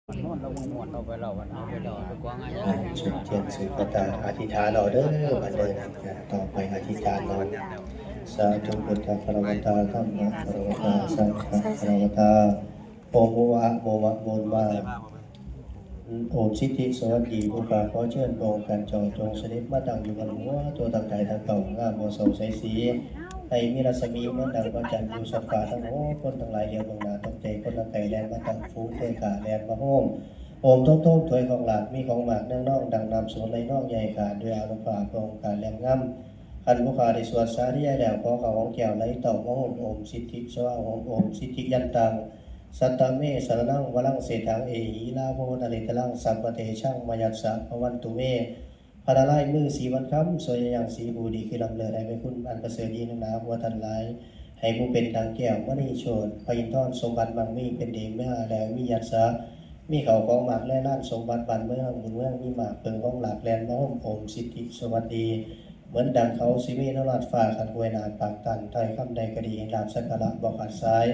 ชุดเทียนสุปตาอธิษฐานเราเด้อบัดเดินต่อไปอธิษฐานเราสาธุพุทธพระวตาธัมมะพระวตาสังฆพระวตาโอมโมวะโมวะโมนมาโอมสิทธิสวัสดีผู้ฝ่าขอเชิญพระองค์การจงเสด็จมาตั้งอยู่บนหัวตัวต่างใจทางเก่างามโมโสใสสีให้มีรัศมีเหมือนดังพระจันทร์อยู่สัตว์ป่าทั้งโอ้คนทั้งหลายเดียวลงนาตกใจคนละไก่แลนมาตั้งฟูเทกาแลนมาโฮมโอมโต๊ะถวยของหลากมีของหมากเนื่องน่องดังนำสวนในน่องใหญ่ขาดด้วยอารุณฝ่าพระองค์การแลงง่ำขันผู้ขาได้สวดสาธิยาแดวขอเขาของแก้วไหลเต่าโมโอมสิทธิสวะโอมสิทธิยันตังสัตตเมสารนังวลังเสถังเอหิลาโภนริตลังสัพเทช่างมยัสสะภวันตุเมพระไล่มือสีวันคำสวยอย่างสีบูดีคือลำเลือให้ไปคุณอันประเสริฐดีนาหัวทันหลายให้ผู้เป็นดังแก้วมณีโชนพยินทอนสมบัติบางมีเป็นเดชแม่แล้วมียัสสะมีเขาของหมากและล้านสมบัติบันเมืองบุญเมืองมีหมากเปิงของหลักแลนมาห้มโอมสิทธิสวัสดีเหมือนดังเขาสิเวนราชฟ้าขันหวยนาปากตันไทยคำใดกระดีลาบสักการะบอกขัดซ้าย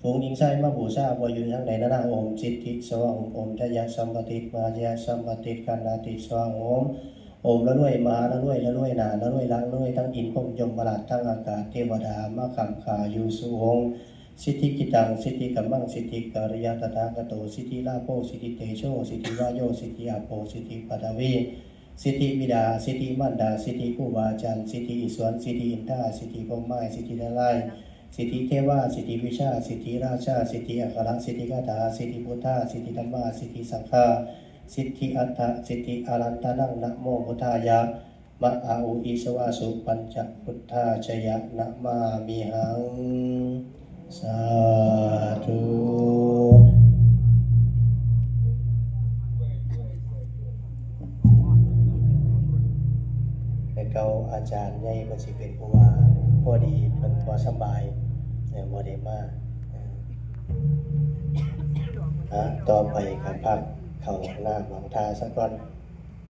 ฝูงยิงไส้มาบูชาบอยู่ทั้งไหนนานาโอมสิทธิสวะโอมทยะสัมปติมาจยะสัมปติกันนาติสวะโอมละด้วยมาละด้วยละด้วยนาละด้วยลังละด้วยทั้งอินพรมยมบาลทั้งอากาศเทวดามาคำขาอยู่สูงสิทธิกิตังสิทธิกัมมังสิทธิการยาตถาคโตสิทธิลาโภสิทธิเตโชสิทธิวายโยสิทธิอาโปสิทธิปัตวีสิทธิบิดาสิทธิมันดาสิทธิผู้วาจันสิทธิอิศวรสิทธิอินทาสิทธิพมไม้สิทธิทลายสิทธิเทวาสิทธิวิชาสิทธิราชาสิทธิอัครสิทธิคาถาสิทธิพุทธาสิทธิธรรมะสิทธิสังฆาสิทธิอัตถะสิทธิอารันตนังนะโมพุทธายะมะอาอุอิสวาสุปัญจพุทธาชยนะมามิหังสาธุแต่เก่าอาจารย์ใหญ่มันสิเป็นผู้ว่าพอดีมันพอสบายบ่ได้มาต่อไปกับพักเข้าหน้าหวังทาสักก่อน